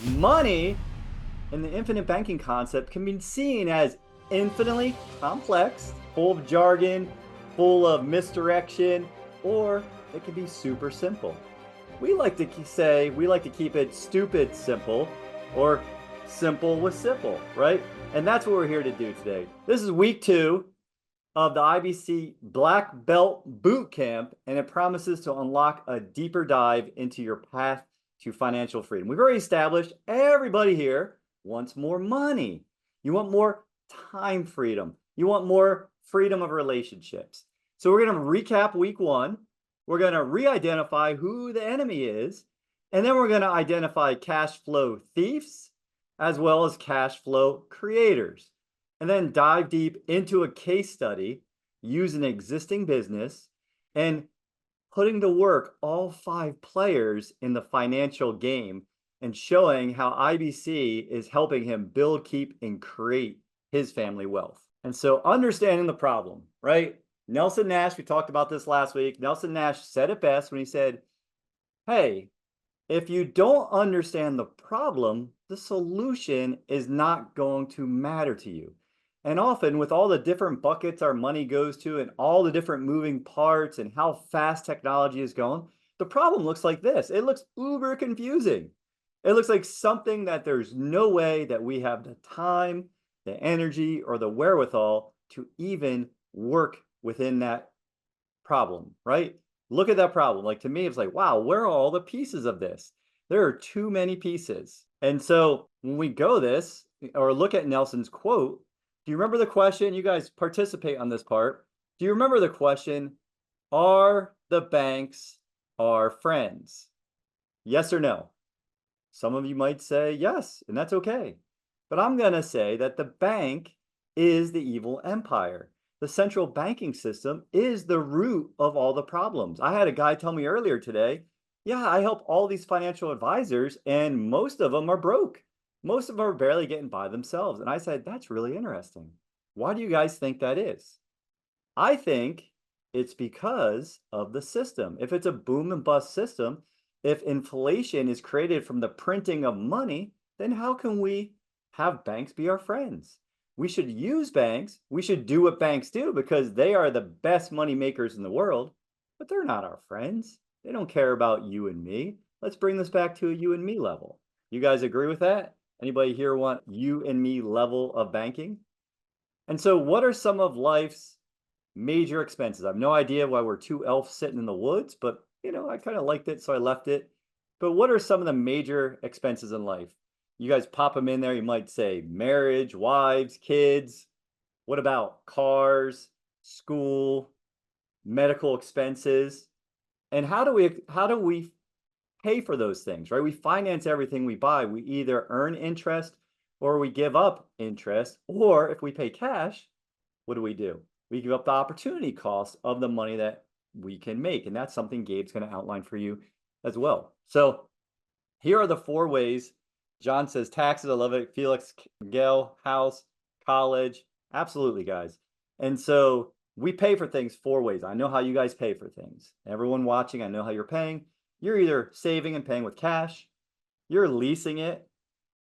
Money and the infinite banking concept can be seen as infinitely complex, full of jargon, full of misdirection, or it can be super simple. We like to say we like to keep it stupid simple or simple with simple, right? And that's what we're here to do today. This is week 2 of the IBC Black Belt Bootcamp, and it promises to unlock a deeper dive into your path to financial freedom. We've already established everybody here wants more money. You want more time freedom. You want more freedom of relationships. So we're going to recap week 1. We're going to re-identify who the enemy is, and then we're going to identify cash flow thieves as well as cash flow creators, and then dive deep into a case study using an existing business and putting to work all 5 players in the financial game and showing how IBC is helping him build, keep, and create his family wealth. And so understanding the problem, right? Nelson Nash, we talked about this last week. Nelson Nash said it best when he said, hey, if you don't understand the problem, the solution is not going to matter to you. And often with all the different buckets our money goes to and all the different moving parts and how fast technology is going, the problem looks like this. It looks uber confusing. It looks like something that there's no way that we have the time, the energy, or the wherewithal to even work within that problem, right? Look at that problem. Like, to me, it's like, wow, where are all the pieces of this? There are too many pieces. And so when we go this or look at Nelson's quote, do you remember the question? You guys participate on this part. Do you remember the question? Are the banks our friends? Yes or no? Some of you might say yes, and that's okay. But I'm going to say that the bank is the evil empire. The central banking system is the root of all the problems. I had a guy tell me earlier today, yeah, I help all these financial advisors, and most of them are broke. Most of them are barely getting by themselves. And I said, that's really interesting. Why do you guys think that is? I think it's because of the system. If it's a boom and bust system, if inflation is created from the printing of money, then how can we have banks be our friends? We should use banks. We should do what banks do because they are the best money makers in the world, but they're not our friends. They don't care about you and me. Let's bring this back to a you and me level. You guys agree with that? Anybody here want you and me level of banking? And so what are some of life's major expenses? I have no idea why we're 2 elves sitting in the woods, but I kind of liked it, so I left it. But what are some of the major expenses in life? You guys pop them in there. You might say marriage, wives, kids. What about cars, school, medical expenses? And how do we pay for those things, right? We finance everything we buy. We either earn interest or we give up interest, or if we pay cash, what do? We give up the opportunity cost of the money that we can make. And that's something Gabe's going to outline for you as well. So here are the 4 ways. John says taxes. I love it. Felix, Gail, house, college. Absolutely, guys. And so we pay for things 4 ways. I know how you guys pay for things. Everyone watching, I know how you're paying. You're either saving and paying with cash, you're leasing it,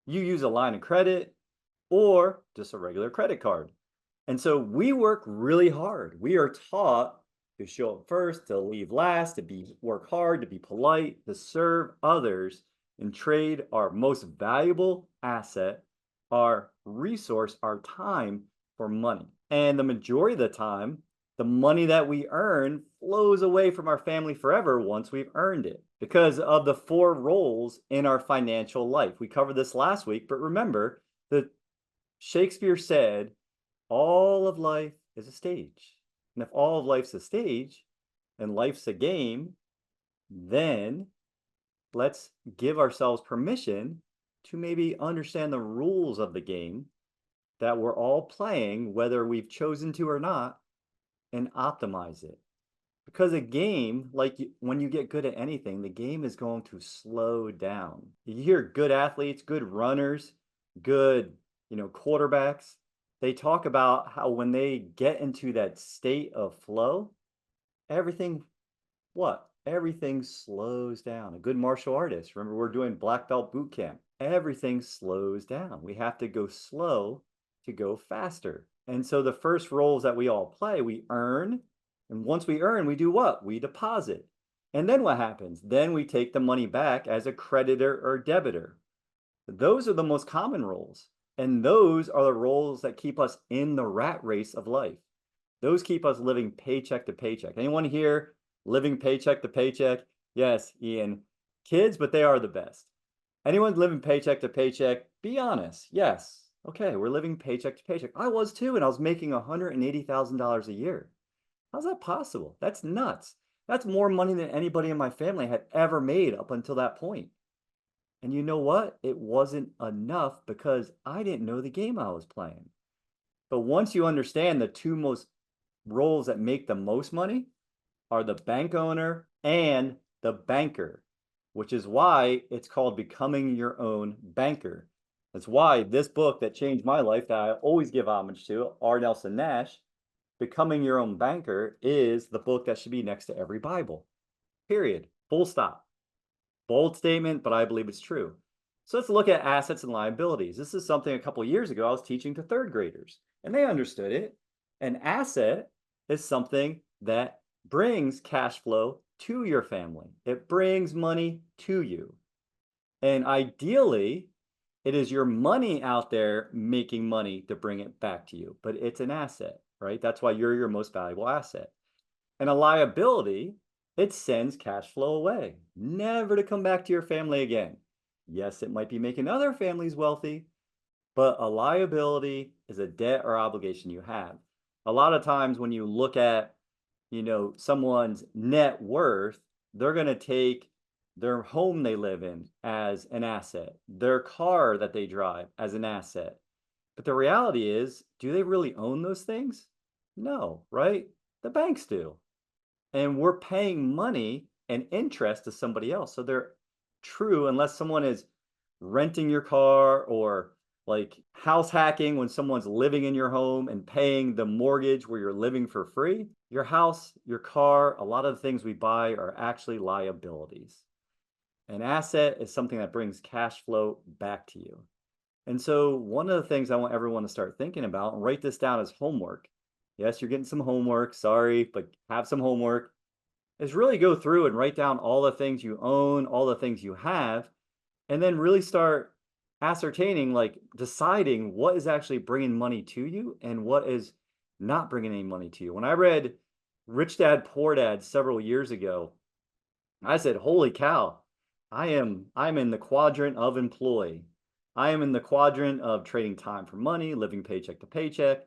you use a line of credit, or just a regular credit card. And so we work really hard. We are taught to show up first, to leave last, to work hard, to be polite, to serve others, and trade our most valuable asset, our resource, our time, for money. And the majority of the time, the money that we earn flows away from our family forever once we've earned it because of the 4 roles in our financial life. We covered this last week, but remember that Shakespeare said, all of life is a stage. And if all of life's a stage and life's a game, then let's give ourselves permission to maybe understand the rules of the game that we're all playing, whether we've chosen to or not, and optimize it. Because a game, like when you get good at anything, the game is going to slow down. You hear good athletes, good runners, good, quarterbacks. They talk about how when they get into that state of flow, everything, what? everything slows down. A good martial artist, remember we're doing black belt boot camp. Everything slows down. We have to go slow to go faster. And so the first roles that we all play, we earn. And once we earn, we do what? We deposit. And then what happens? Then we take the money back as a creditor or debitor. Those are the most common roles. And those are the roles that keep us in the rat race of life. Those keep us living paycheck to paycheck. Anyone here living paycheck to paycheck? Yes, Ian. Kids, but they are the best. Anyone living paycheck to paycheck? Be honest. Yes. Okay, we're living paycheck to paycheck. I was too, and I was making $180,000 a year. How's that possible? That's nuts. That's more money than anybody in my family had ever made up until that point. And you know what? It wasn't enough because I didn't know the game I was playing. But once you understand the two most roles that make the most money are the bank owner and the banker, which is why it's called Becoming Your Own Banker. That's why this book that changed my life, that I always give homage to, R. Nelson Nash, Becoming Your Own Banker, is the book that should be next to every Bible. Period. Full stop. Bold statement, but I believe it's true. So let's look at assets and liabilities. This is something a couple of years ago I was teaching to third graders, and they understood it. An asset is something that brings cash flow to your family. It brings money to you. And ideally, it is your money out there making money to bring it back to you, but it's an asset, right? That's why you're your most valuable asset. And a liability, it sends cash flow away, never to come back to your family again. Yes, it might be making other families wealthy, but a liability is a debt or obligation you have. A lot of times when you look at, someone's net worth, they're going to take their home they live in as an asset, their car that they drive as an asset. But the reality is, do they really own those things? No, right? The banks do. And we're paying money and interest to somebody else. So they're true unless someone is renting your car or like house hacking when someone's living in your home and paying the mortgage where you're living for free. Your house, your car, a lot of the things we buy are actually liabilities. An asset is something that brings cash flow back to you. And so one of the things I want everyone to start thinking about, and write this down as homework. Yes, you're getting some homework, sorry, but have some homework, is really go through and write down all the things you own, all the things you have, and then really start ascertaining, like deciding what is actually bringing money to you and what is not bringing any money to you. When I read Rich Dad Poor Dad several years ago, I said, holy cow, I'm in the quadrant of employee. I am in the quadrant of trading time for money, living paycheck to paycheck,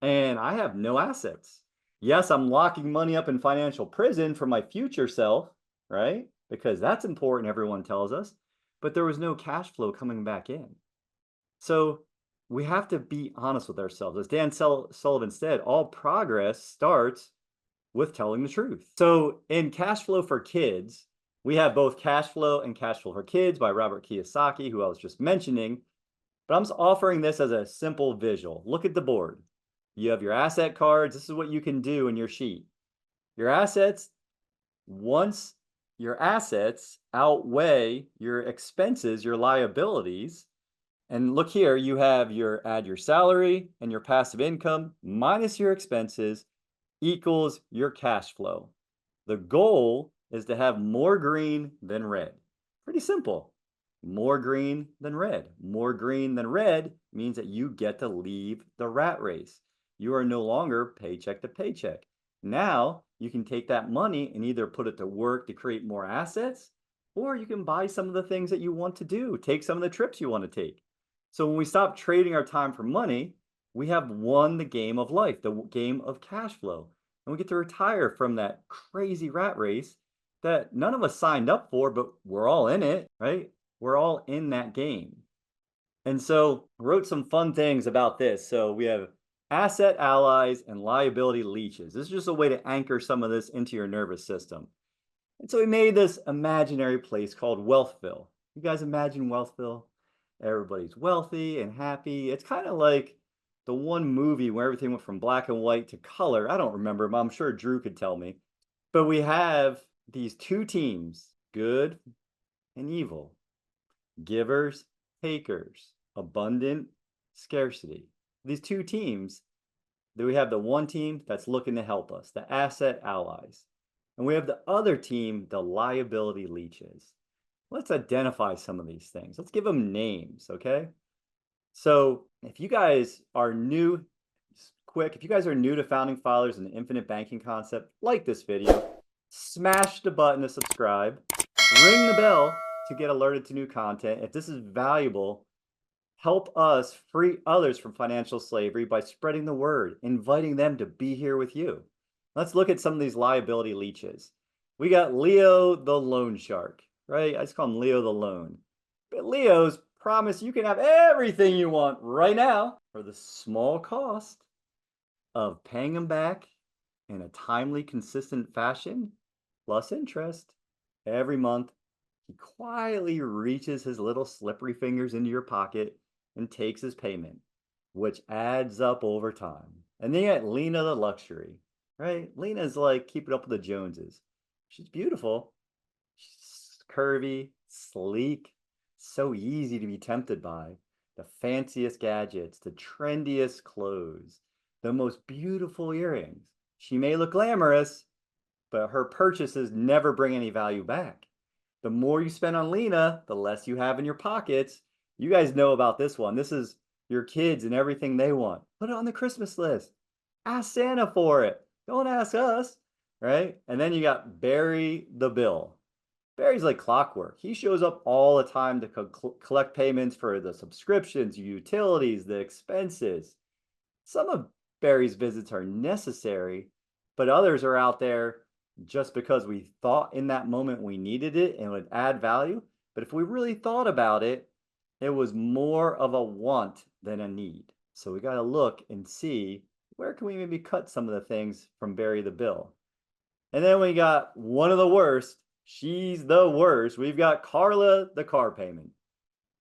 and I have no assets. Yes, I'm locking money up in financial prison for my future self, right? Because that's important, everyone tells us, but there was no cash flow coming back in. So we have to be honest with ourselves. As Dan Sullivan said, all progress starts with telling the truth. So in Cash Flow for Kids, we have both Cash Flow and Cash Flow for Kids by Robert Kiyosaki, who I was just mentioning, but I'm offering this as a simple visual. Look at the board. You have your asset cards. This is what you can do in your sheet. Your assets, once your assets outweigh your expenses, your liabilities, and look here, you have add your salary and your passive income minus your expenses equals your cash flow. The goal is to have more green than red. Pretty simple. More green than red. More green than red means that you get to leave the rat race. You are no longer paycheck to paycheck. Now you can take that money and either put it to work to create more assets, or you can buy some of the things that you want to do, take some of the trips you want to take. So when we stop trading our time for money, we have won the game of life, the game of cash flow. And we get to retire from that crazy rat race that none of us signed up for, but we're all in it, right? We're all in that game. And so I wrote some fun things about this. So we have asset allies and liability leeches. This is just a way to anchor some of this into your nervous system. And so we made this imaginary place called Wealthville. You guys imagine Wealthville? Everybody's wealthy and happy. It's kind of like the one movie where everything went from black and white to color. I don't remember, but I'm sure Drew could tell me. But we have these two teams, good and evil, givers, takers, abundant, scarcity. These two teams, we have the one team that's looking to help us, the asset allies. And we have the other team, the liability leeches. Let's identify some of these things. Let's give them names, okay? So if you guys are new, if you guys are new to Founding Fathers and the infinite banking concept, like this video, smash the button to subscribe, ring the bell to get alerted to new content. If this is valuable, help us free others from financial slavery by spreading the word, inviting them to be here with you. Let's look at some of these liability leeches. We got Leo the loan shark, right? I just call him Leo the loan. But Leos promise you can have everything you want right now for the small cost of paying them back in a timely, consistent fashion, plus interest. Every month, he quietly reaches his little slippery fingers into your pocket and takes his payment, which adds up over time. And then you got Lena the luxury, right? Lena's like keeping up with the Joneses. She's beautiful. She's curvy, sleek, so easy to be tempted by. The fanciest gadgets, the trendiest clothes, the most beautiful earrings. She may look glamorous, but her purchases never bring any value back. The more you spend on Lena, the less you have in your pockets. You guys know about this one. This is your kids and everything they want. Put it on the Christmas list. Ask Santa for it. Don't ask us, right? And then you got Barry the Bill. Barry's like clockwork. He shows up all the time to collect payments for the subscriptions, utilities, the expenses. Some of Barry's visits are necessary, but others are out there just because we thought in that moment we needed it and would add value. But if we really thought about it, it was more of a want than a need. So we got to look and see where can we maybe cut some of the things from Barry the Bill. And then we got one of the worst. She's the worst. We've got Carla the car payment.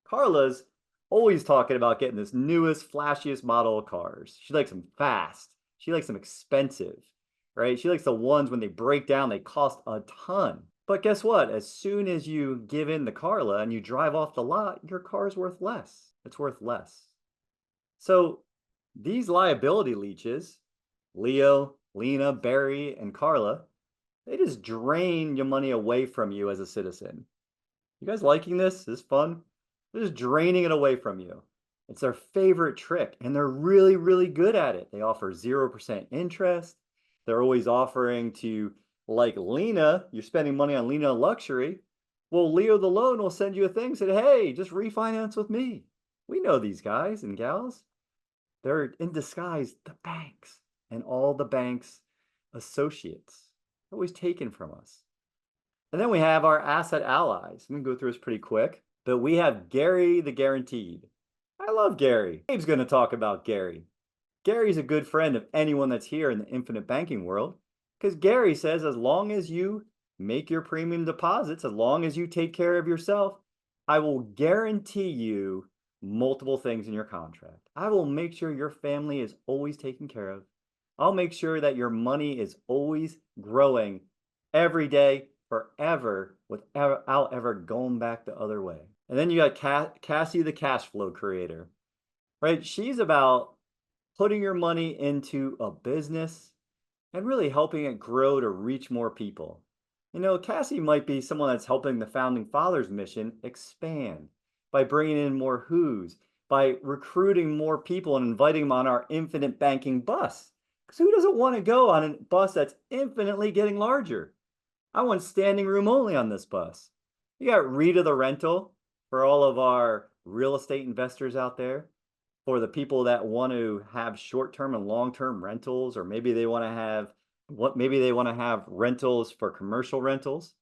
Carla's always talking about getting this newest, flashiest model of cars. She likes them fast. She likes them expensive, right? She likes the ones when they break down, they cost a ton. But guess what? As soon as you give in to Carla and you drive off the lot, your car's worth less. It's worth less. So these liability leeches, Leo, Lena, Barry, and Carla, they just drain your money away from you as a citizen. You guys liking this? Is this fun? They're just draining it away from you. It's their favorite trick, and they're really, really good at it. They offer 0% interest. They're always offering to, like Lena, you're spending money on Lena Luxury. Well, Leo the Loan will send you a thing, said, hey, just refinance with me. We know these guys and gals. They're in disguise the banks and all the banks' associates. They're always taken from us. And then we have our asset allies. I'm going to go through this pretty quick. But we have Gary the Guaranteed. I love Gary. Gabe's going to talk about Gary. Gary's a good friend of anyone that's here in the infinite banking world because Gary says as long as you make your premium deposits, as long as you take care of yourself, I will guarantee you multiple things in your contract. I will make sure your family is always taken care of. I'll make sure that your money is always growing every day, forever, without ever going back the other way. And then you got Cassie, the cash flow creator, right? She's about putting your money into a business and really helping it grow to reach more people. You know, Cassie might be someone that's helping the Founding Fathers mission expand by bringing in more who's, by recruiting more people and inviting them on our infinite banking bus. Because who doesn't want to go on a bus that's infinitely getting larger? I want standing room only on this bus. You got Rita the rental for all of our real estate investors out there, for the people that want to have short-term and long-term rentals, or maybe they want to have rentals for commercial rentals.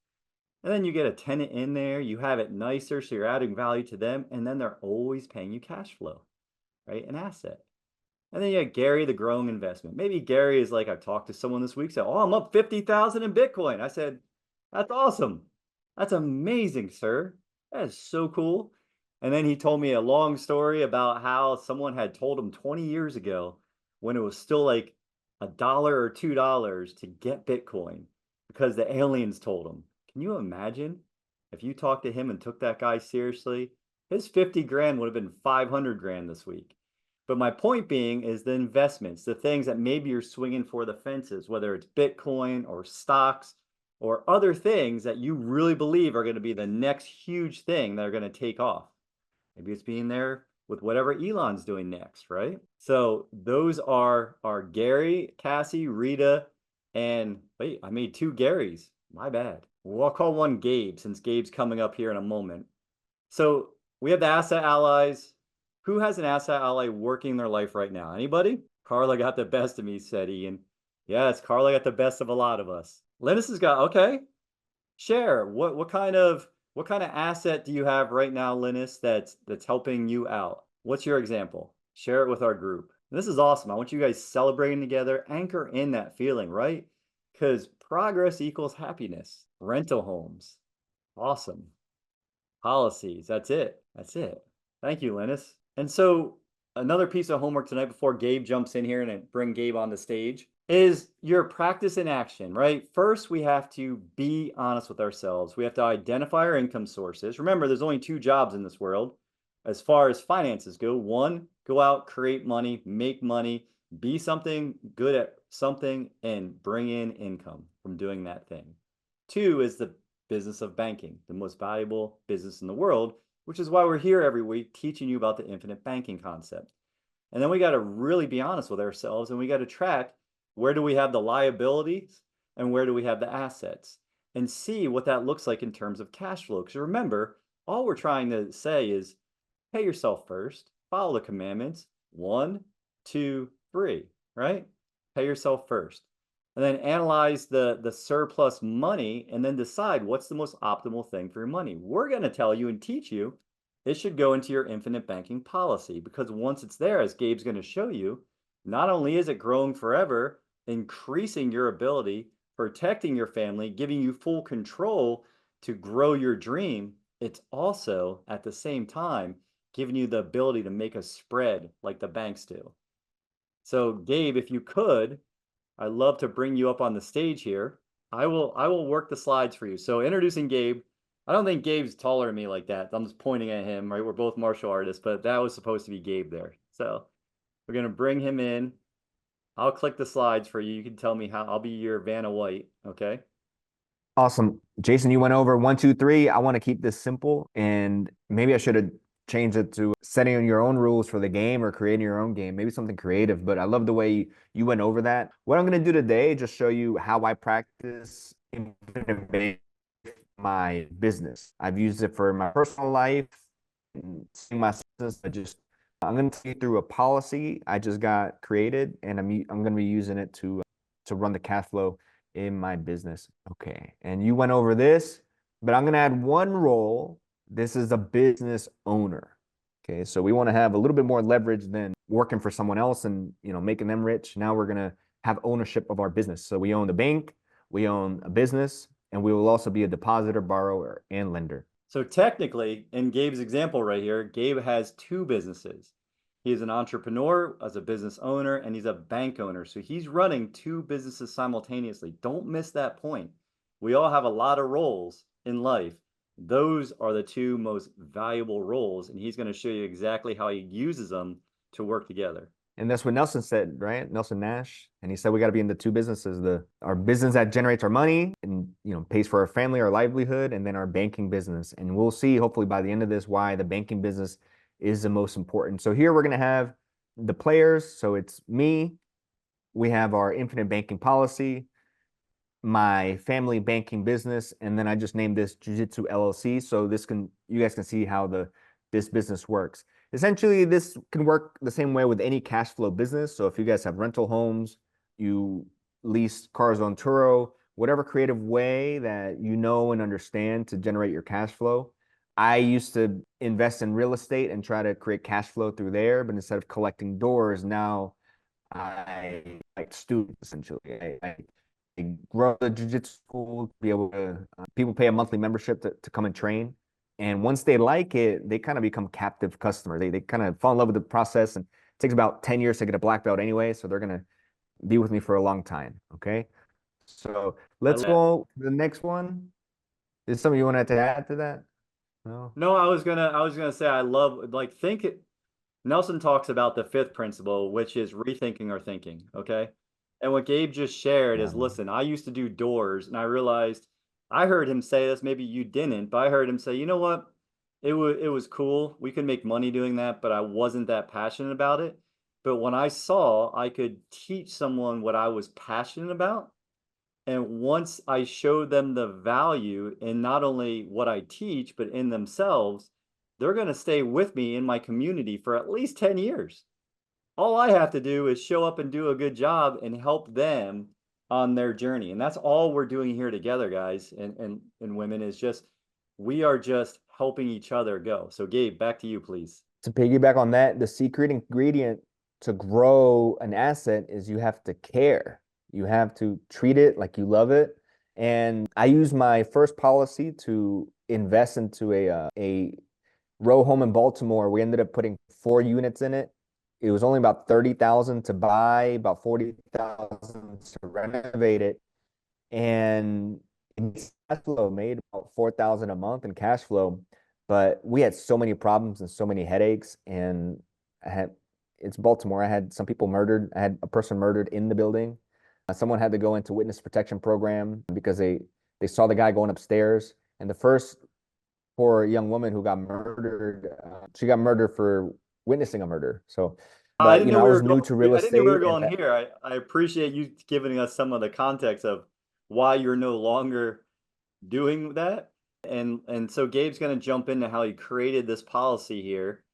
And then you get a tenant in there, you have it nicer, so you're adding value to them, and then they're always paying you cash flow, right? An asset. And then you got Gary, the growing investment. Maybe Gary is like, I talked to someone this week, said, oh, I'm up 50,000 in Bitcoin. I said, that's awesome. That's amazing, sir. That is so cool. And then he told me a long story about how someone had told him 20 years ago when it was still like $1 or $2 to get Bitcoin, because the aliens told him. Can you imagine if you talked to him and took that guy seriously? His 50 grand would have been 500 grand this week. But my point being is the investments, the things that maybe you're swinging for the fences, whether it's Bitcoin or stocks or other things that you really believe are going to be the next huge thing that are going to take off. Maybe it's being there with whatever Elon's doing next, right? So those are Gary, Cassie, Rita, and wait, I made two Garys. My bad. Well, I'll call one Gabe since Gabe's coming up here in a moment. So we have the asset allies. Who has an asset ally working their life right now? Anybody? Carla got the best of me, said Ian. Yes, Carla got the best of a lot of us. Linus has got, okay. Share. What kind of asset do you have right now, Linus, that's helping you out? What's your example? Share it with our group. This is awesome. I want you guys celebrating together. Anchor in that feeling, right? Because progress equals happiness. Rental homes. Awesome. Policies. That's it. That's it. Thank you, Linus. And so another piece of homework tonight before Gabe jumps in here and bring Gabe on the stage is your practice in action, right? First, we have to be honest with ourselves. We have to identify our income sources. Remember, there's only two jobs in this world as far as finances go. One, go out, create money, make money, be something good at something, and bring in income from doing that thing. Two is the business of banking, the most valuable business in the world, which is why we're here every week teaching you about the infinite banking concept. And then we got to really be honest with ourselves and we got to track where do we have the liabilities and where do we have the assets and see what that looks like in terms of cash flow. Because remember, all we're trying to say is pay yourself first, follow the commandments. 1, 2, 3, right? Pay yourself first. And then analyze the surplus money and then decide what's the most optimal thing for your money. We're going to tell you and teach you it should go into your infinite banking policy because once it's there, as Gabe's going to show you, not only is it growing forever, increasing your ability, protecting your family, giving you full control to grow your dream, it's also at the same time giving you the ability to make a spread like the banks do. So Gabe, if you could, I'd love to bring you up on the stage here. I will work the slides for you. So introducing Gabe. I don't think Gabe's taller than me like that. I'm just pointing at him, right? We're both martial artists, but that was supposed to be Gabe there. So we're going to bring him in. I'll click the slides for you. You can tell me how. I'll be your Vanna White, okay? Awesome. Jason, you went over 1, 2, 3. I want to keep this simple, and maybe I should have changed it to setting your own rules for the game or creating your own game, maybe something creative. But I love the way you went over that. What I'm going to do today, just show you how I practice infinite my business. I've used it for my personal life, seeing my business. I'm going to take you through a policy I just got created, and I'm going to be using it to run the cash flow in my business. Okay. And you went over this, but I'm going to add one role. This is a business owner. Okay. So we want to have a little bit more leverage than working for someone else and, making them rich. Now we're going to have ownership of our business. So we own the bank, we own a business, and we will also be a depositor, borrower, and lender. So technically, in Gabe's example right here, Gabe has two businesses. He is an entrepreneur as a business owner, and he's a bank owner. So he's running two businesses simultaneously. Don't miss that point. We all have a lot of roles in life. Those are the two most valuable roles, and he's going to show you exactly how he uses them to work together. And that's what Nelson said, right? Nelson Nash. And he said we got to be in the two businesses, our business that generates our money and pays for our family, our livelihood, and then our banking business. And we'll see hopefully by the end of this why the banking business is the most important. So here we're going to have the players. So it's me. We have our infinite banking policy, my family banking business, and then I just named this Jiu-Jitsu LLC. So you guys can see how this business works. Essentially, this can work the same way with any cash flow business. So if you guys have rental homes, you lease cars on Turo, whatever creative way that you know and understand to generate your cash flow. I used to invest in real estate and try to create cash flow through there, but instead of collecting doors, now I like students essentially. I grow the jiu-jitsu school to be able to, people pay a monthly membership to come and train. And once they like it, they kind of become captive customers. They kind of fall in love with the process, and it takes about 10 years to get a black belt anyway. So they're going to be with me for a long time. Okay. So I Let's love that. go to the next one. Is something you wanted to add to that? No. No, I was gonna say I love like think it. Nelson talks about the fifth principle, which is rethinking our thinking. Okay. And what Gabe just shared Yeah. is listen, I used to do doors and I realized I heard him say this, maybe you didn't, but I heard him say, you know what? It was cool. We could make money doing that, but I wasn't that passionate about it. But when I saw I could teach someone what I was passionate about, and once I showed them the value in not only what I teach, but in themselves, they're going to stay with me in my community for at least 10 years. All I have to do is show up and do a good job and help them on their journey. And that's all we're doing here together, guys and women, is just we are just helping each other go. So, Gabe, back to you, please. To piggyback on that, the secret ingredient to grow an asset is you have to care. You have to treat it like you love it. And I use my first policy to invest into a row home in Baltimore. We ended up putting 4 units in it. It was only about 30,000 to buy, about 40,000 to renovate it. And cash flow made about 4,000 a month in cash flow. But we had so many problems and so many headaches. And I had it's Baltimore. I had some people murdered. I had a person murdered in the building. Someone had to go into witness protection program because they saw the guy going upstairs. And the first poor young woman who got murdered, she got murdered for witnessing a murder. So, I but didn't know I we was were new going. to real I didn't know we were estate, and going here. I appreciate you giving us some of the context of why you're no longer doing that. And so Gabe's going to jump into how he created this policy here,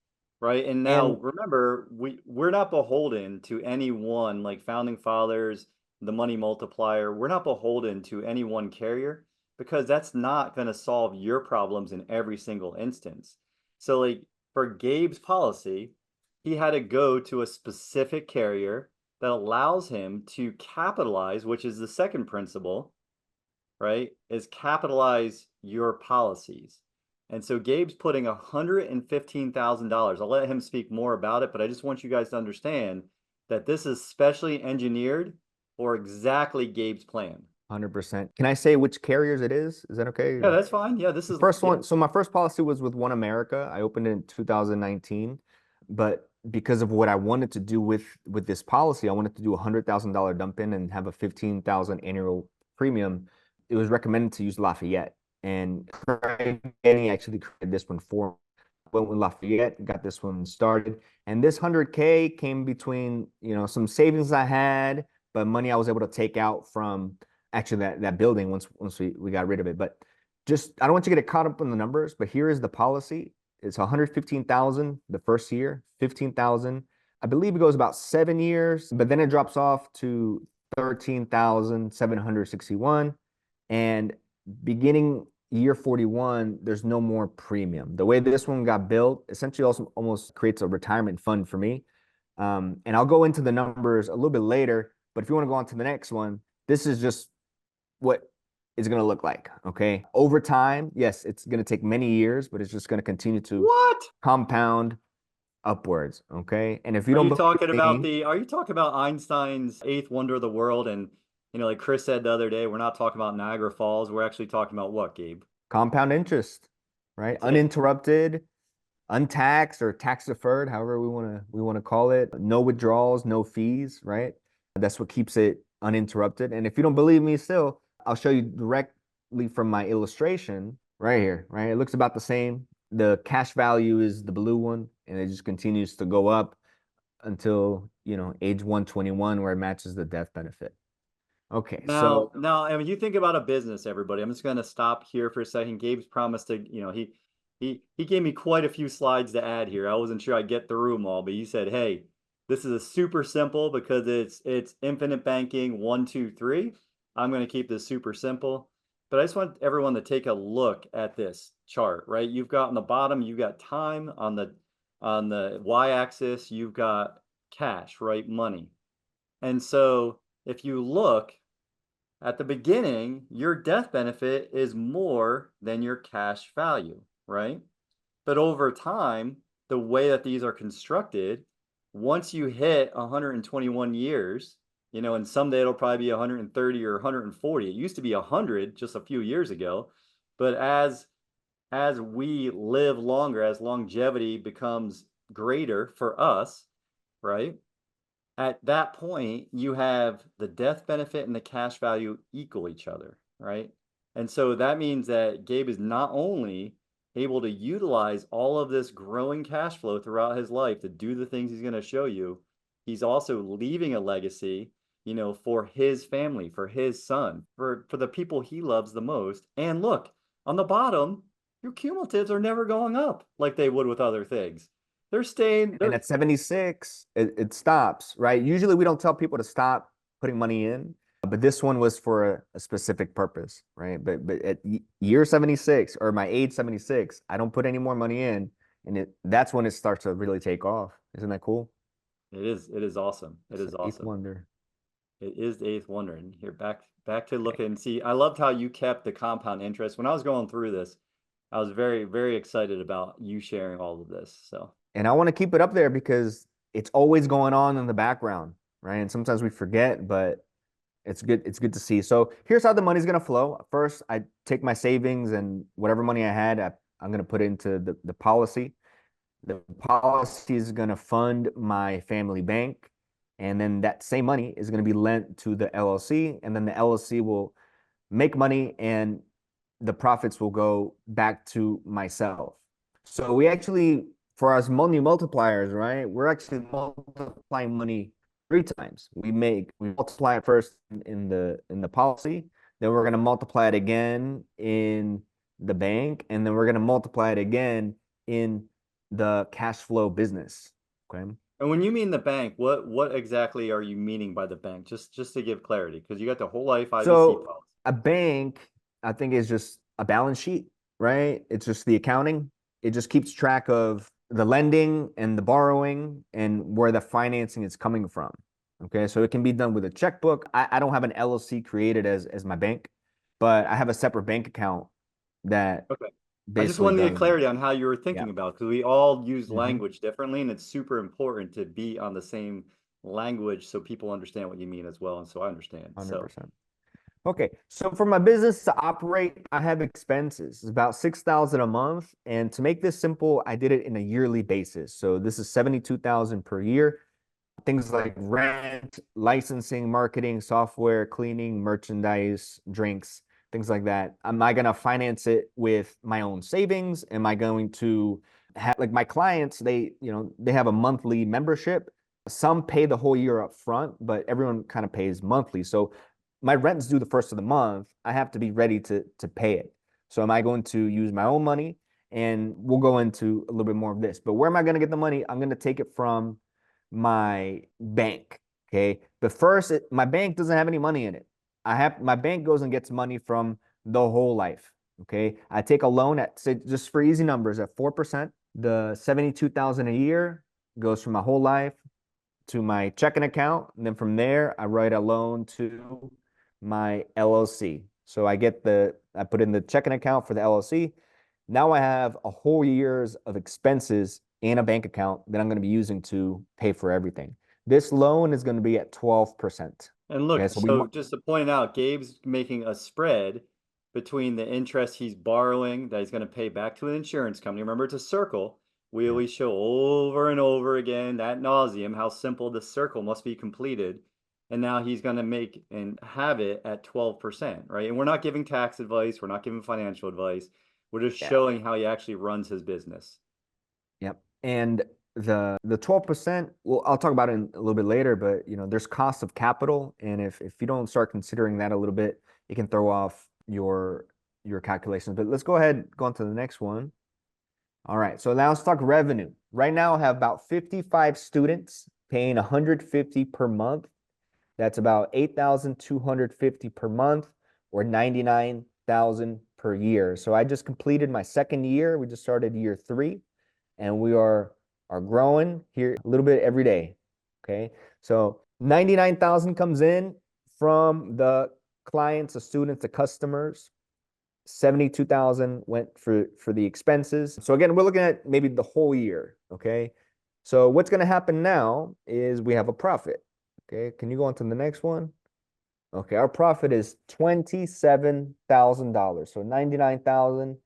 right? And now and remember, we're not beholden to any one like founding fathers, the money multiplier. We're not beholden to any one carrier because that's not going to solve your problems in every single instance. So like for Gabe's policy, he had to go to a specific carrier that allows him to capitalize, which is the second principle, right, is capitalize your policies. And so Gabe's putting $115,000. I'll let him speak more about it, but I just want you guys to understand that this is specially engineered for exactly Gabe's plan. 100%. Can I say which carriers it is? Is that okay? Yeah, that's fine. Yeah, this The is, first yeah. one, so my first policy was with One America. I opened it in 2019, but because of what I wanted to do with this policy, I wanted to do $100,000 dump in and have a 15,000 annual premium. It was recommended to use Lafayette, and Craig Denny actually created this one for me. Went with Lafayette, got this one started, and this 100K came between some savings I had, but money I was able to take out from actually that building once we got rid of it. But just I don't want you to get caught up in the numbers, but here is the policy. It's 115,000 the first year, 15,000. I believe it goes about 7 years, but then it drops off to 13,761. And beginning year 41, there's no more premium. The way this one got built essentially also almost creates a retirement fund for me. And I'll go into the numbers a little bit later, but if you want to go on to the next one, this is just what it's going to look like. Okay. Over time, yes, it's going to take many years, but it's just going to continue to What? compound upwards. Okay. And if you don't believe me, Are you talking about Einstein's eighth wonder of the world? And, like Chris said the other day, we're not talking about Niagara Falls. We're actually talking about what, Gabe? compound interest, right? That's it. Uninterrupted, untaxed or tax deferred, however we want to call it. No withdrawals, no fees, right? That's what keeps it uninterrupted. And if you don't believe me still, I'll show you directly from my illustration right here, right? It looks about the same. The cash value is the blue one, and it just continues to go up until, age 121 where it matches the death benefit. Okay, Now, so now, I mean, you think about a business, everybody. I'm just going to stop here for a second. Gabe's promised to, he gave me quite a few slides to add here. I wasn't sure I'd get through them all, but he said, "Hey, this is a super simple because it's infinite banking 1, 2, 3. I'm going to keep this super simple, but I just want everyone to take a look at this chart, right? You've got on the bottom, you've got time on the y-axis, you've got cash, right? Money, and so if you look at the beginning, your death benefit is more than your cash value, right? But over time, the way that these are constructed, once you hit 121 years, and someday it'll probably be 130 or 140. It used to be 100 just a few years ago, but as we live longer, as longevity becomes greater for us, right? At that point, you have the death benefit and the cash value equal each other, right? And so that means that Gabe is not only able to utilize all of this growing cash flow throughout his life to do the things he's going to show you, he's also leaving a legacy, for his family, for his son, for the people he loves the most. And look, on the bottom, your cumulatives are never going up like they would with other things. They're staying, And they're at 76, it stops, right? Usually we don't tell people to stop putting money in, but this one was for a specific purpose, right? But at year 76 or my age 76, I don't put any more money in, and that's when it starts to really take off. Isn't that cool? it is awesome. It It's is the eighth awesome. wonder. It is the eighth wonder. And here, back to looking. See, I loved how you kept the compound interest. When I was going through this, I was very, very excited about you sharing all of this. So And I want to keep it up there because it's always going on in the background, right? And sometimes we forget, but it's good. It's good to see. So here's how the money's going to flow. First, I take my savings and whatever money I had, I'm going to put into the policy. The policy is going to fund my family bank. And then that same money is going to be lent to the LLC. And then the LLC will make money and the profits will go back to myself. So we actually, for us money multipliers, right? We're actually multiplying money three times. We multiply it first in the policy, then we're going to multiply it again in the bank, and then we're going to multiply it again in the cash flow business. Okay. and when you mean the bank, what exactly are you meaning by the bank? Just to give clarity, because you got the whole life IBC So policy. a bank, I think, is just a balance sheet, right? It's just the accounting. It just keeps track of the lending and the borrowing and where the financing is coming from. Okay, so it can be done with a checkbook. I don't have an LLC created as my bank, but I have a separate bank account that Okay. I just basically wanted to get does that. clarity on how you were Yeah. thinking about, because we all use Hmm. language differently, and it's super important to be on the same language so people understand what you mean as well, and so I understand. So 100%. Okay, so for my business to operate, I have expenses. It's about 6,000 a month, and to make this simple, I did it in a yearly basis. So this is 72,000 per year. Things like rent, licensing, marketing, software, cleaning, merchandise, drinks, things like that. Am I going to finance it with my own savings? Am I going to have, like, my clients, they have a monthly membership. Some pay the whole year up front, but everyone kind of pays monthly. So my rent's due the first of the month. I have to be ready to pay it. So am I going to use my own money? And we'll go into a little bit more of this. But where am I going to get the money? I'm going to take it from my bank. Okay. But first, my bank doesn't have any money in it. My bank goes and gets money from the whole life. Okay. I take a loan at, say, just for easy numbers, at 4%. The 72,000 a year goes from my whole life to my checking account. And then from there, I write a loan to my LLC. So I put in the checking account for the LLC. Now I have a whole year's of expenses in a bank account that I'm going to be using to pay for everything. This loan is going to be at 12%. and Okay, look, so we so want, just to point out, Gabe's making a spread between the interest he's borrowing that he's going to pay back to an insurance company. Remember, it's a circle. We yeah, always show over and over again, ad nauseum, how simple the circle must be completed. And now he's going to make and have it at 12%, right? And we're not giving tax advice, we're not giving financial advice. We're just yeah, showing how he actually runs his business. yep. And the 12%, well, I'll talk about it in a little bit later, but there's cost of capital. And if you don't start considering that a little bit, it can throw off your calculations. But let's go ahead, go on to the next one. All right, so now let's talk revenue. Right now, I have about 55 students paying 150 per month. That's about 8,250 per month, or 99,000 per year. So I just completed my second year. We just started year 3, and we are growing here a little bit every day. Okay, so 99,000 comes in from the clients, the students, the customers. 72,000 went for the expenses. So again, we're looking at maybe the whole year. Okay, so what's going to happen now is we have a profit. Okay, can you go on to the next one? Okay, our profit is $27,000. So 99,000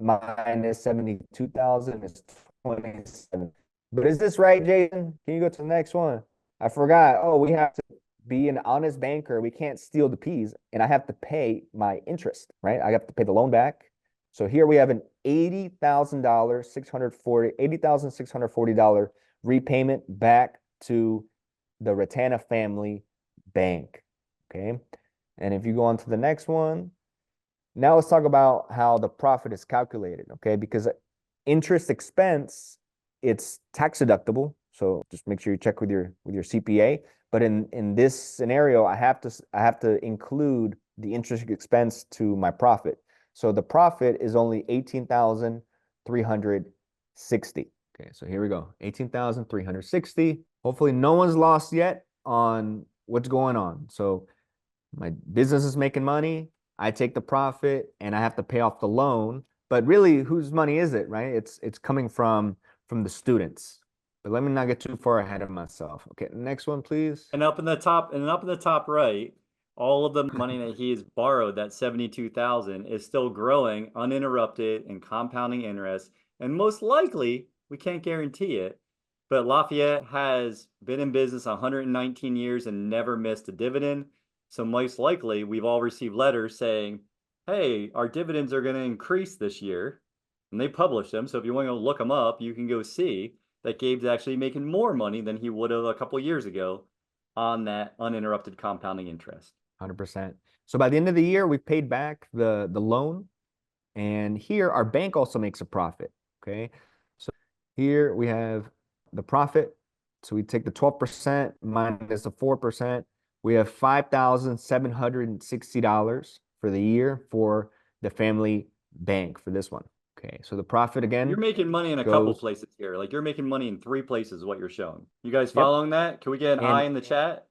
minus 72,000 is 27. But is this right, Jason? Can you go to the next one? I forgot. Oh, we have to be an honest banker. We can't steal the peas, and I have to pay my interest, right? I have to pay the loan back. So here we have an $80,000, $80,640 repayment back to the Ratana family bank. Okay. And if you go on to the next one, now let's talk about how the profit is calculated. Okay. Because interest expense, it's tax deductible. So just make sure you check with your CPA. But in this scenario, I have to include the interest expense to my profit. So the profit is only 18,360. Okay, so here we go. 18,360. Hopefully no one's lost yet on what's going on. So my business is making money. I take the profit and I have to pay off the loan. But really, whose money is it, right? It's coming from the students. But let me not get too far ahead of myself. Okay, next one, please. And up in the top right, all of the money that he has borrowed, that 72,000, is still growing uninterrupted and compounding interest. And most likely, we can't guarantee it, but Lafayette has been in business 119 years and never missed a dividend. So most likely, we've all received letters saying, hey, our dividends are going to increase this year. And they publish them. So if you want to go look them up, you can go see that Gabe's actually making more money than he would have a couple years ago on that uninterrupted compounding interest. 100%. So by the end of the year, we've paid back the loan. And here our bank also makes a profit. Okay. So here we have the profit. So we take the 12% minus the 4%. We have $5,760 for the year for the family bank for this one. Okay. So the profit again. You're making money in a couple places here. Like you're making money in 3 places, what you're showing. You guys following that? Can we get an I in the chat?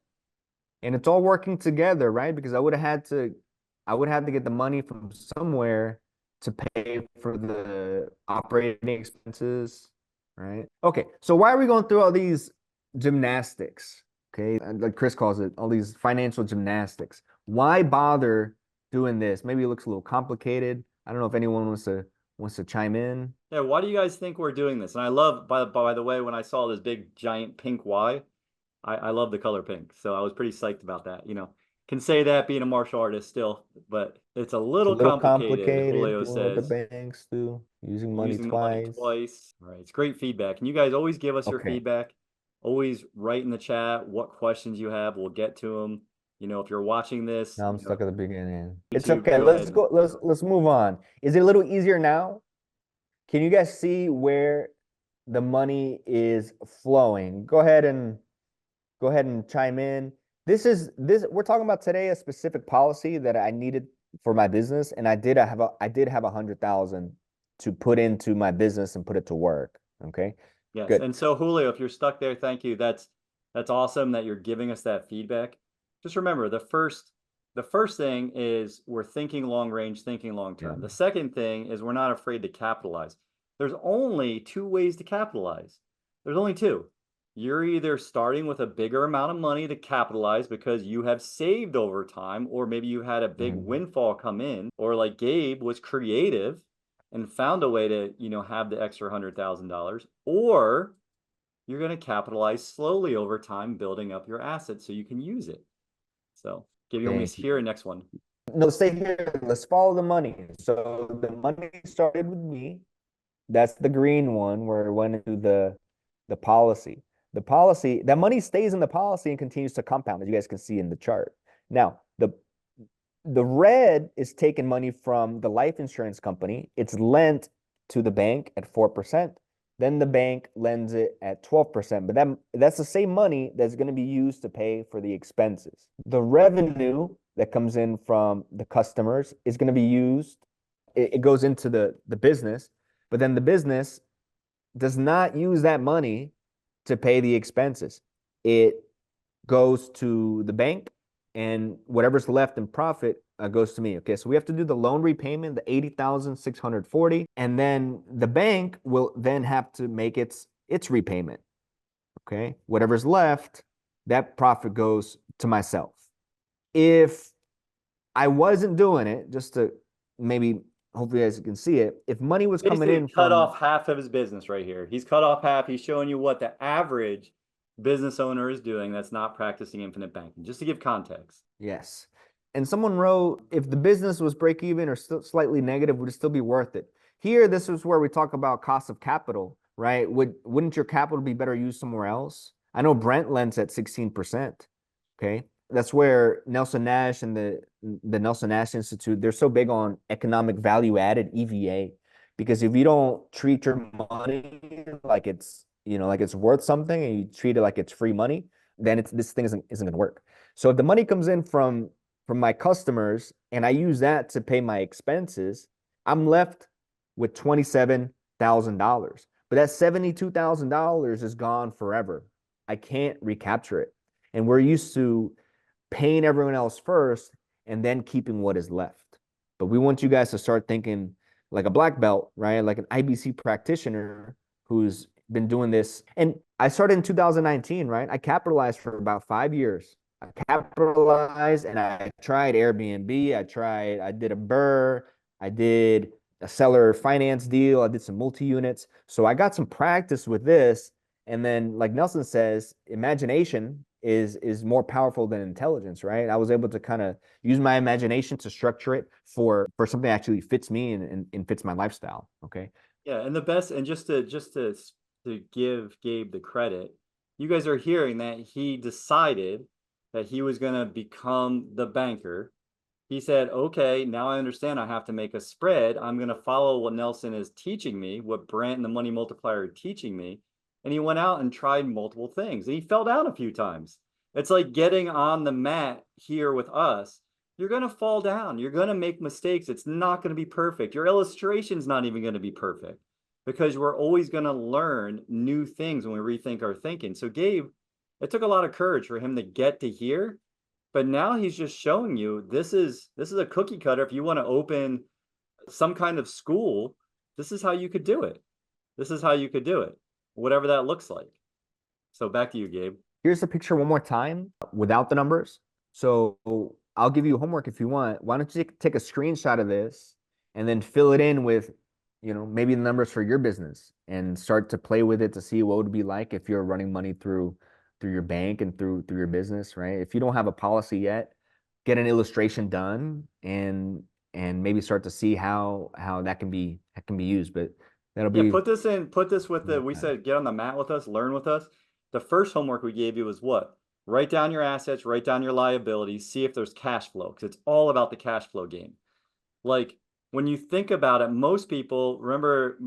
And it's all working together, right? Because I would have to get the money from somewhere to pay for the operating expenses, right? Okay, so why are we going through all these gymnastics? Okay, like Chris calls it, all these financial gymnastics. Why bother doing this? Maybe it looks a little complicated. I don't know if anyone wants to chime in. Yeah, why do you guys think we're doing this? And I love, by the way, when I saw this big giant pink Y, I love the color pink. So I was pretty psyched about that. You know, can say that being a martial artist still, but it's a little complicated, Julio doing what the says. banks do, using money The money twice. twice. All right, it's great feedback. And you guys always give us your Okay. feedback. Always write in the chat what questions you have. We'll get to them. You know, if you're watching this, Now I'm stuck at the beginning. It's YouTube, okay. go Let's ahead. go. Let's move on. Is it a little easier now? Can you guys see where the money is flowing? Go ahead and chime in. This we're talking about today a specific policy that I needed for my business, and I did have 100,000 to put into my business and put it to work. Okay. Yes. Good. And so Julio, if you're stuck there, thank you. That's awesome that you're giving us that feedback. Just remember the first thing is we're thinking long range, thinking long term. Yeah. The second thing is we're not afraid to capitalize. There's only 2 ways to capitalize. There's only 2. You're either starting with a bigger amount of money to capitalize because you have saved over time, or maybe you had a big windfall come in, or like Gabe was creative and found a way to, you know, have the extra $100,000, or you're going to capitalize slowly over time, building up your assets so you can use it. So, Gabe, you want me to hear next one? No, stay here. Let's follow the money. So the money started with me. That's the green one where it went into the policy. The policy, that money stays in the policy and continues to compound, as you guys can see in the chart. Now, the red is taking money from the life insurance company. It's lent to the bank at 4%. Then the bank lends it at 12%. But that's the same money that's going to be used to pay for the expenses. The revenue that comes in from the customers is going to be used. It goes into the business, but then the business does not use that money to pay the expenses. It goes to the bank, and whatever's left in profit goes to me. Okay, so we have to do the loan repayment, the 80,640, and then the bank will then have to make its repayment. Okay, whatever's left that profit goes to myself. If I wasn't doing it, just to maybe, hopefully, as you can see it, if money was coming Basically in cut from, off half of his business right here. He's cut off half. He's showing you what the average business owner is doing that's not practicing infinite banking, just to give context. yes. And someone wrote, if the business was break even or still slightly negative, would it still be worth it? Here, this is where we talk about cost of capital, right? Wouldn't your capital be better used somewhere else? I know Brent lends at 16%. Okay. That's where Nelson Nash and the Nelson Nash Institute, they're so big on economic value added, EVA, because if you don't treat your money like it's, like it's worth something, and you treat it like it's free money, then this thing isn't going to work. So if the money comes in from my customers and I use that to pay my expenses, I'm left with $27,000. But that $72,000 is gone forever. I can't recapture it. And we're used to paying everyone else first and then keeping what is left. But we want you guys to start thinking like a black belt, right? Like an IBC practitioner who's been doing this. And I started in 2019, right? I capitalized for about 5 years. I capitalized and I tried Airbnb. I did a Burr. I did a seller finance deal. I did some multi-units. So I got some practice with this. And then, like Nelson says, imagination is more powerful than intelligence, right? I was able to kind of use my imagination to structure it for something that actually fits me and fits my lifestyle. Okay. Yeah, and the best, and just to give Gabe the credit, you guys are hearing that he decided that he was going to become the banker. He said, okay, now I understand I have to make a spread. I'm going to follow what Nelson is teaching me, what Brent and the Money Multiplier are teaching me. And he went out and tried multiple things and he fell down a few times. It's like getting on the mat here with us. You're going to fall down. You're going to make mistakes. It's not going to be perfect. Your illustration's not even going to be perfect because we're always going to learn new things when we rethink our thinking. So, Gabe, it took a lot of courage for him to get to here, but now he's just showing you this is a cookie cutter. If you want to open some kind of school, this is how you could do it. This is how you could do it, whatever that looks like. So back to you, Gabe. Here's the picture one more time without the numbers. So I'll give you homework if you want. Why don't you take a screenshot of this and then fill it in with, maybe the numbers for your business and start to play with it to see what it would be like if you're running money through your bank and through your business, right? If you don't have a policy yet, get an illustration done and maybe start to see how that can be used. But that'll Yeah, be put this with we said get on the mat with us, learn with us. The first homework we gave you was what? Write down your assets, write down your liabilities, see if there's cash flow, because it's all about the cash flow game. Like when you think about it, most people remember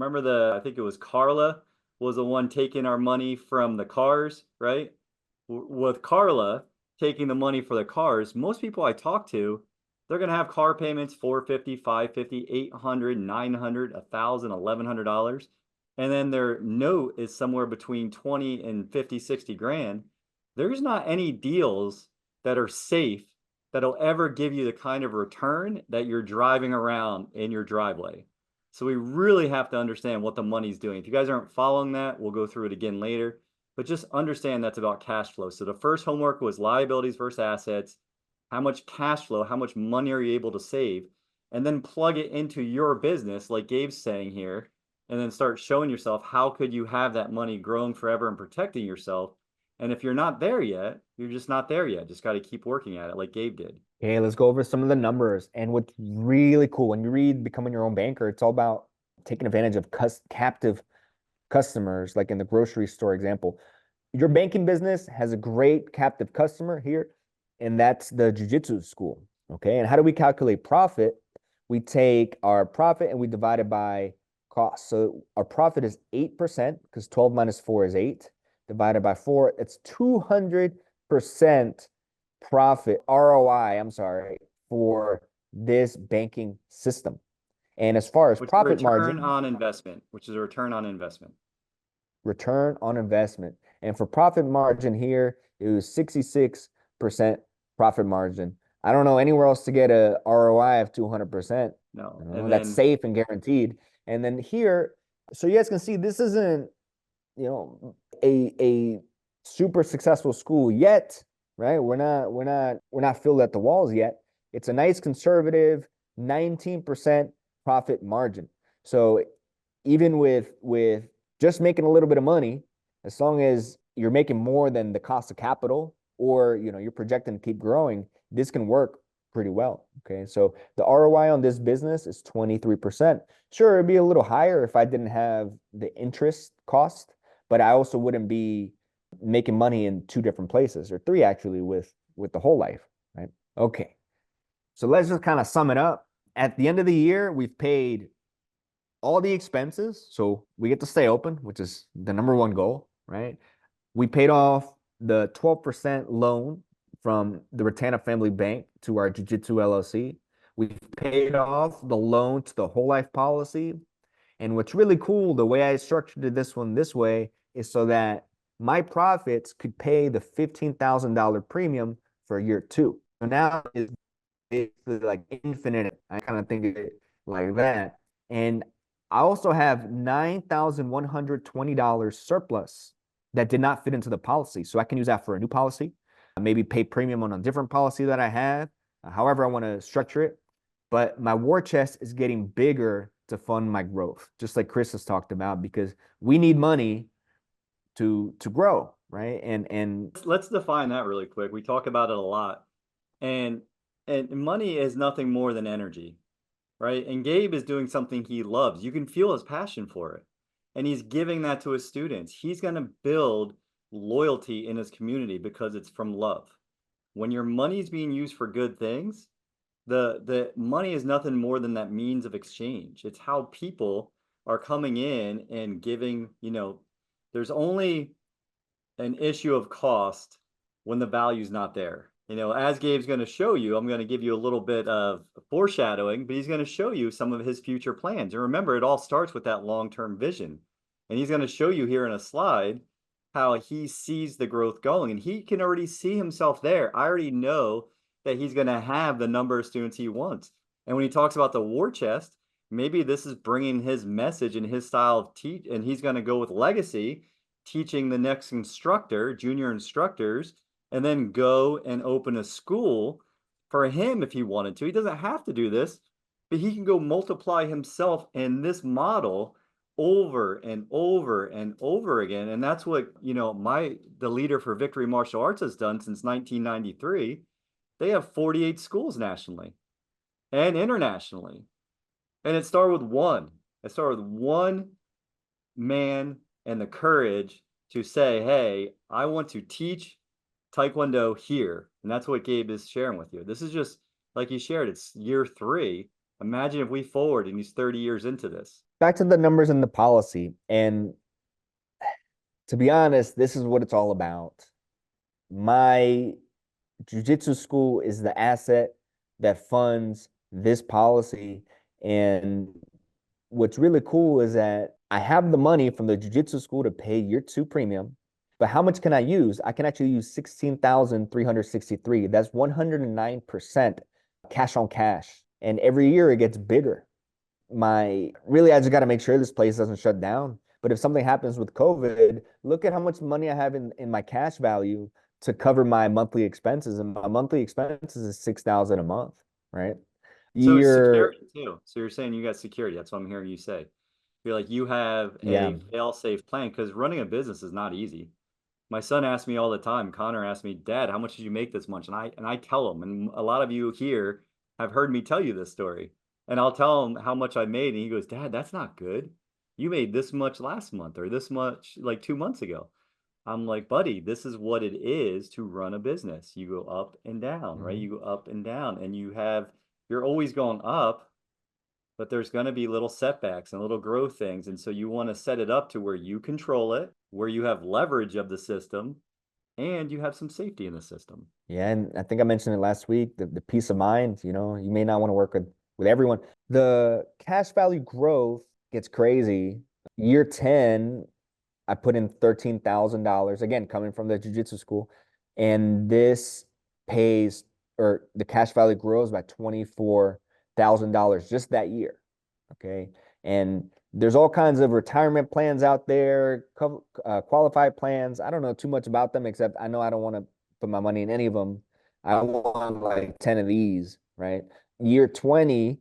I think it was Carla was the one taking our money from the cars, right? With Carla taking the money for the cars, most people I talk to, they're going to have car payments 450, 550, 800, 900, 1000, $1100, and then their note is somewhere between 20 and 50, 60 grand. There's not any deals that are safe that'll ever give you the kind of return that you're driving around in your driveway. So we really have to understand what the money's doing. If you guys aren't following that, we'll go through it again later, but just understand that's about cash flow. So the first homework was liabilities versus assets. How much cash flow, how much money are you able to save? And then plug it into your business, like Gabe's saying here, and then start showing yourself how could you have that money growing forever and protecting yourself. And if you're not there yet, you're just not there yet. Just got to keep working at it like Gabe did. Okay, let's go over some of the numbers. And what's really cool when you read Becoming Your Own Banker, it's all about taking advantage of captive customers, like in the grocery store example. Your banking business has a great captive customer here, and that's the jiu-jitsu school. Okay, and how do we calculate profit? We take our profit and we divide it by cost. So our profit is 8% because 12 minus 4 is 8. Divided by 4, it's 200% profit, ROI, I'm sorry, for this banking system. And as far as Which is a profit return margin, on investment, which is a return on investment. return on investment. And for profit margin here, it was 66% profit margin. I don't know anywhere else to get a ROI of 200%. No. And that's safe and guaranteed. And then here, so you guys can see this isn't, a super successful school yet, right? We're not filled at the walls yet. It's a nice conservative 19% profit margin. So even with just making a little bit of money, as long as you're making more than the cost of capital, or you're projecting to keep growing, this can work pretty well. Okay. So the ROI on this business is 23%. Sure, it'd be a little higher if I didn't have the interest cost, but I also wouldn't be making money in two different places, or three actually, with the whole life, right? Okay. So let's just kind of sum it up. At the end of the year, we've paid all the expenses, so we get to stay open, which is the number one goal, right? We paid off the 12% loan from the Ratana Family Bank to our Jiu-Jitsu LLC. We paid off the loan to the whole life policy. And what's really cool, the way I structured this one this way, is so that my profits could pay the $15,000 premium for year two. So now it's basically like infinite. I kind of think of it like that. And I also have $9,120 surplus that did not fit into the policy. So I can use that for a new policy, maybe pay premium on a different policy that I have, however I want to structure it. But my war chest is getting bigger to fund my growth, just like Chris has talked about, because we need money to grow, right? And Let's define that really quick. We talk about it a lot. And money is nothing more than energy, right? And Gabe is doing something he loves. You can feel his passion for it. And he's giving that to his students. He's going to build loyalty in his community because it's from love. When your money is being used for good things, the money is nothing more than that means of exchange. It's how people are coming in and giving, there's only an issue of cost when the value's not there. As Gabe's going to show you, I'm going to give you a little bit of foreshadowing, but he's going to show you some of his future plans. And remember, it all starts with that long-term vision. And he's going to show you here in a slide how he sees the growth going. And he can already see himself there. I already know that he's going to have the number of students he wants. And when he talks about the war chest, maybe this is bringing his message and his style of teach, and he's going to go with legacy, teaching the next instructor, junior instructors, and then go and open a school for him if he wanted to. He doesn't have to do this, but he can go multiply himself in this model over and over and over again. And that's what, the leader for Victory Martial Arts has done since 1993. They have 48 schools nationally and internationally. And it started with one. It started with one man and the courage to say, hey, I want to teach Taekwondo here. And that's what Gabe is sharing with you. This is just like he shared, it's year 3. Imagine if we forward and he's 30 years into this. back to the numbers and the policy. And to be honest, this is what it's all about. My jiu-jitsu school is the asset that funds this policy. And what's really cool is that I have the money from the jiu-jitsu school to pay year 2 premium. But how much can I use? I can actually use 16,363. That's 109% cash on cash. And every year it gets bigger. I just got to make sure this place doesn't shut down. But if something happens with COVID, look at how much money I have in my cash value to cover my monthly expenses. And my monthly expenses is $6,000 a month, right? So security too. So you're saying you got security. That's what I'm hearing you say. You're like, you have Yeah. a fail-safe plan, because running a business is not easy. My son asks me all the time, Connor asks me, Dad, how much did you make this month? And I tell him, and a lot of you here have heard me tell you this story. And I'll tell him how much I made, and he goes, Dad, that's not good. You made this much last month, or this much like 2 months ago. I'm like, buddy, this is what it is to run a business. You go up and down, right? Mhm. You go up and down, and you're always going up, but there's going to be little setbacks and little growth things. And so you want to set it up to where you control it, where you have leverage of the system, and you have some safety in the system. Yeah, and I think I mentioned it last week, the peace of mind, you may not want to work with everyone. The cash value growth gets crazy. Year 10, I put in $13,000, again, coming from the jiu-jitsu school. And this pays, or the cash value grows by $24,000 just that year. Okay. And There's all kinds of retirement plans out there, qualified plans. I don't know too much about them, except I know I don't want to put my money in any of them. I want like 10 of these, right? Year 20,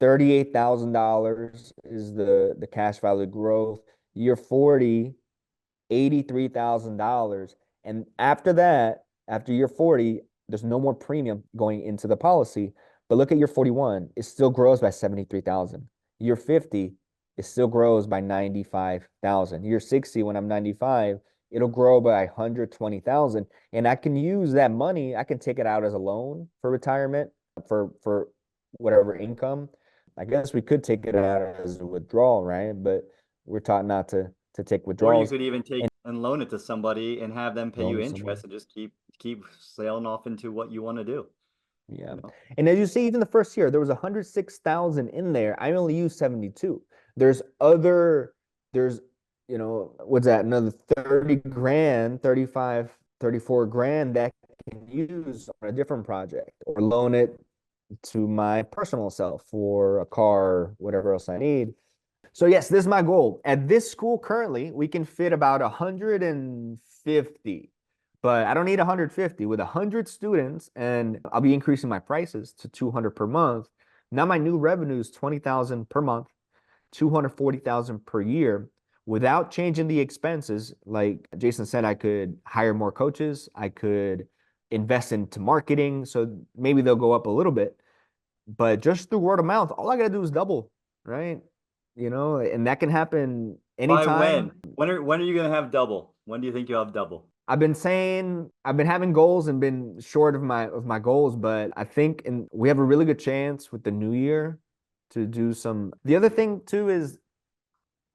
$38,000 is the cash value growth. Year 40, $83,000. And after that, after year 40, there's no more premium going into the policy. But look at year 41, it still grows by 73,000. Year 50, it still grows by 95,000. Year 60, when I'm 95, it'll grow by 120,000. And I can use that money, I can take it out as a loan for retirement for whatever income. I guess we could take it out as a withdrawal, right? But we're taught not to take Or you withdrawals could even take and and loan it to somebody and have them pay loan you to someone. interest and just keep sailing off into what you want to do. Yeah. You know, And as you see, even the first year, there was 106,000 in there. I only used 72. There's other, there's, what's that? Another 30 grand, 35, 34 grand that I can use on a different project or loan it to my personal self for a car, whatever else I need. So yes, this is my goal. At this school currently, we can fit about 150, but I don't need 150. With 100 students, and I'll be increasing my prices to 200 per month. Now my new revenue is 20,000 per month, 240,000 per year without changing the expenses. Like Jason said, I could hire more coaches. I could invest into marketing. So maybe they'll go up a little bit, but just through word of mouth, all I got to do is double, right? And that can happen by anytime. when? When are you gonna have double? When do you think you'll have double? I've been saying I've been having goals and been short of my goals, but I think we have a really good chance with the new year to do some. The other thing too is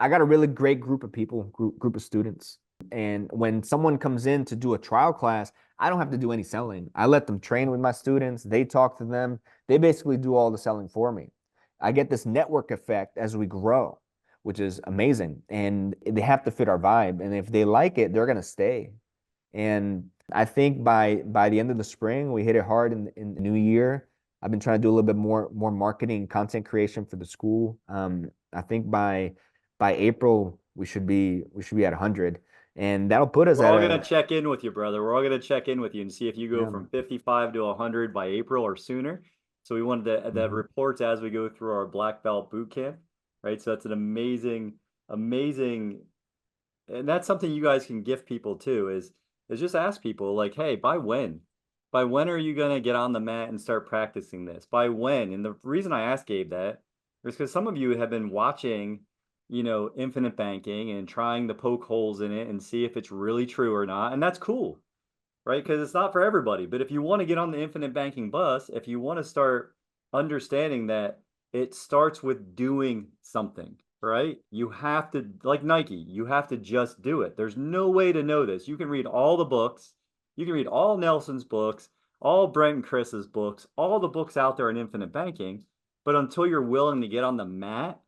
I got a really great group of people, group of students. And when someone comes in to do a trial class, I don't have to do any selling. I let them train with my students. They talk to them. They basically do all the selling for me. I get this network effect as we grow, which is amazing. And they have to fit our vibe. And if they like it, they're gonna stay. And I think by the end of the spring, we hit it hard in the new year. I've been trying to do a little bit more marketing, content creation for the school. I think by April we should be at 100, and that'll put us We're at all gonna a check in with you, brother. We're all gonna check in with you and see if you go yeah. from 55 to 100 by April or sooner. So we wanted the Mhm. reports as we go through our black belt boot camp, right? So that's an amazing, and that's something you guys can gift people too, is just ask people like, hey, by when? By when are you gonna get on the mat and start practicing this? By when? And the reason I asked Gabe that is because some of you have been watching, infinite banking and trying to poke holes in it and see if it's really true or not. And that's cool, right? Because it's not for everybody. But if you want to get on the infinite banking bus, if you want to start understanding that it starts with doing something, right? You have to, like Nike, you have to just do it. There's no way to know this. You can read all the books, you can read all Nelson's books, all Brent and Chris's books, all the books out there in infinite banking. But until you're willing to get on the mat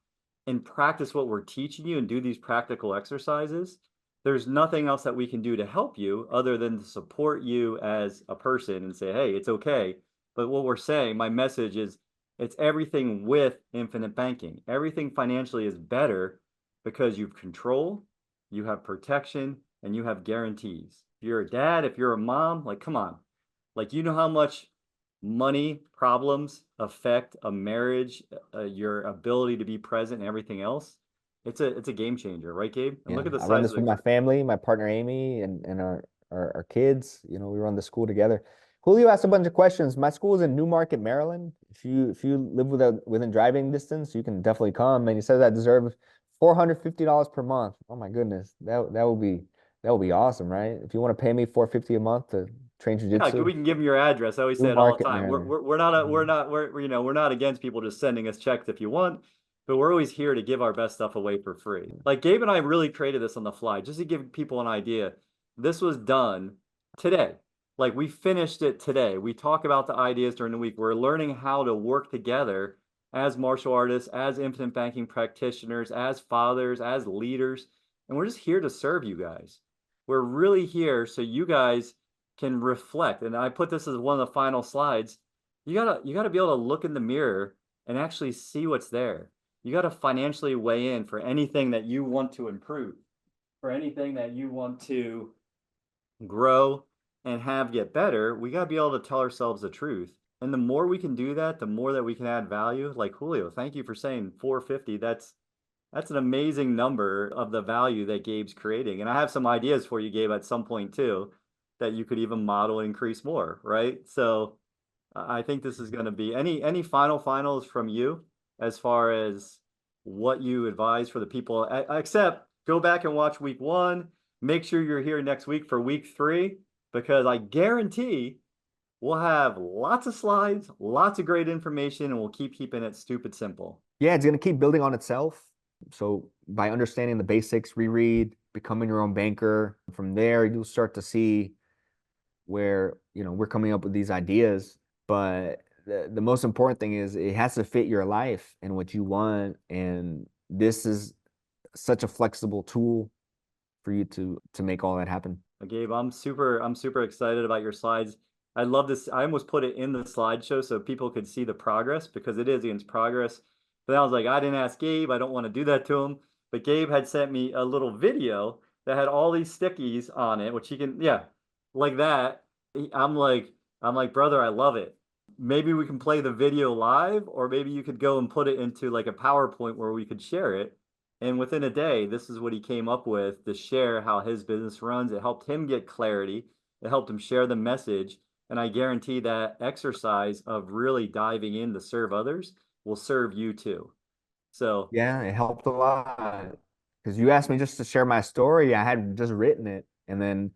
and practice what we're teaching you and do these practical exercises, there's nothing else that we can do to help you other than to support you as a person and say, hey, it's okay. But what we're saying, my message is it's everything with infinite banking. Everything financially is better because you've control, you have protection, and you have guarantees. If you're a dad, if you're a mom, like, come on. Like, you know how much money problems affect a marriage, your ability to be present and everything else. It's a game changer, right, Gabe? And Yeah, look at the I run size this of with the my group. family, my partner Amy, and our kids. We run the school together. Julio asked a bunch of questions. My school is in Newmarket, Maryland. If you live within driving distance, you can definitely come. And he says I deserve $450 per month. Oh my goodness, that would be awesome, right? If you want to pay me $450 a month to train Yeah, jujitsu, we can give them your address. I always say it all the Newmarket, time. We're Maryland. we're, we're not a, we're Mhm. not we're we're not against people just sending us checks if you want, but we're always here to give our best stuff away for free. Like Gabe and I really created this on the fly just to give people an idea. This was done today. Like we finished it today. We talk about the ideas during the week. We're learning how to work together as martial artists, as infinite banking practitioners, as fathers, as leaders, and we're just here to serve you guys. We're really here so you guys can reflect. And I put this as one of the final slides. You gotta be able to look in the mirror and actually see what's there. You got to financially weigh in for anything that you want to improve, for anything that you want to grow and have get better. We got to be able to tell ourselves the truth. And the more we can do that, the more that we can add value. Like Julio, thank you for saying 450. That's an amazing number of the value that Gabe's creating. And I have some ideas for you, Gabe, at some point too, that you could even model and increase more, right? So I think this is going to be any finals from you as far as what you advise for the people, except go back and watch week 1. Make sure you're here next week for week 3, because I guarantee we'll have lots of slides, lots of great information, and we'll keeping it stupid simple. Yeah, it's going to keep building on itself. So by understanding the basics, reread, becoming your own banker, from there you'll start to see where, we're coming up with these ideas. But the most important thing is it has to fit your life and what you want. And this is such a flexible tool for you to make all that happen. Gabe, I'm super excited about your slides. I love this. I almost put it in the slideshow so people could see the progress, because it is against progress. But I was like, I didn't ask Gabe. I don't want to do that to him. But Gabe had sent me a little video that had all these stickies on it, which he can, yeah, like that. I'm like, brother, I love it. Maybe we can play the video live, or maybe you could go and put it into like a PowerPoint where we could share it. And within a day, this is what he came up with to share how his business runs. It helped him get clarity. It helped him share the message. And I guarantee that exercise of really diving in to serve others will serve you too. So Yeah, it helped a lot. Because you asked me just to share my story. I had just written it and then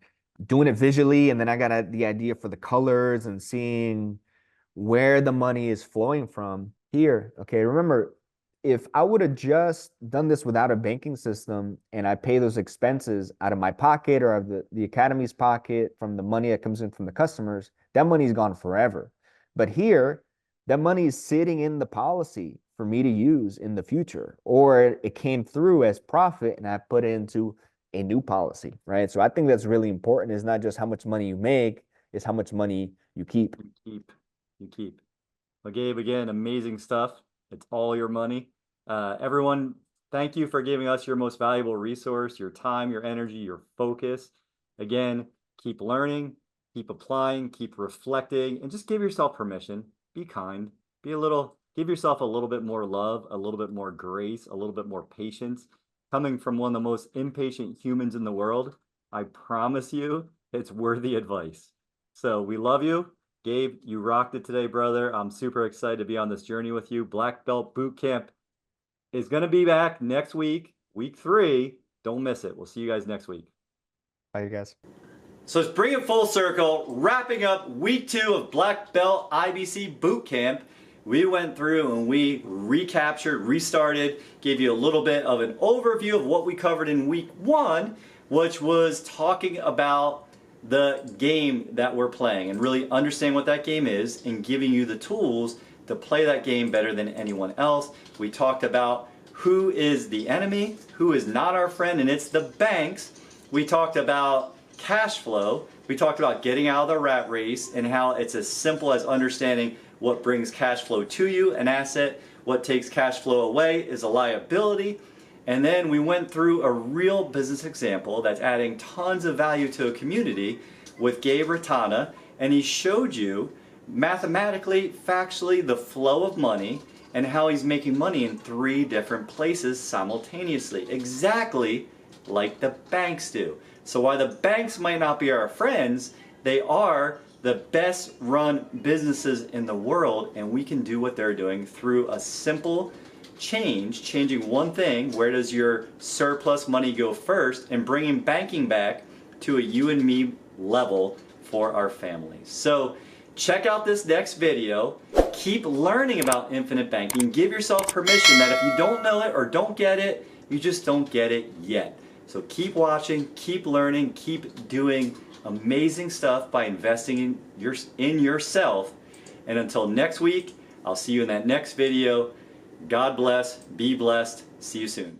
doing it visually. And then I got the idea for the colors and seeing where the money is flowing from here. Okay, remember, if I would have just done this without a banking system and I pay those expenses out of my pocket or out of the academy's pocket from the money that comes in from the customers, that money's gone forever. But here, that money is sitting in the policy for me to use in the future, or it came through as profit and I put it into a new policy, right? So I think that's really important. It's not just how much money you make, it's how much money you keep. You keep. Well, Gabe, again, amazing stuff. It's all your money. Everyone, thank you for giving us your most valuable resource, your time, your energy, your focus. Again, keep learning, keep applying, keep reflecting, and just give yourself permission. Be kind. Give yourself a little bit more love, a little bit more grace, a little bit more patience. Coming from one of the most impatient humans in the world, I promise you, it's worthy advice. So we love you. Gabe, you rocked it today, brother. I'm super excited to be on this journey with you. Black Belt Bootcamp is going to be back next week, week 3. Don't miss it. We'll see you guys next week. Bye, you guys. So let's bring it full circle, wrapping up week 2 of Black Belt IBC Bootcamp. We went through and we recaptured, restarted, gave you a little bit of an overview of what we covered in week 1, which was talking about the game that we're playing and really understanding what that game is and giving you the tools to play that game better than anyone else. We talked about who is the enemy, who is not our friend, and it's the banks. We talked about cash flow. We talked about getting out of the rat race and how it's as simple as understanding what brings cash flow to you, an asset. What takes cash flow away is a liability. And then we went through a real business example that's adding tons of value to a community with Gabe Ratana, and he showed you mathematically, factually, the flow of money and how he's making money in 3 different places simultaneously, exactly like the banks do. So while the banks might not be our friends, they are the best run businesses in the world, and we can do what they're doing through a simple changing one thing. Where does your surplus money go first, and bringing banking back to a you and me level for our families. So check out this next video. Keep learning about infinite banking. Give yourself permission that if you don't know it or don't get it, you just don't get it yet. So keep watching, keep learning, keep doing amazing stuff by investing in yourself. And until next week, I'll see you in that next video. God bless, be blessed, see you soon.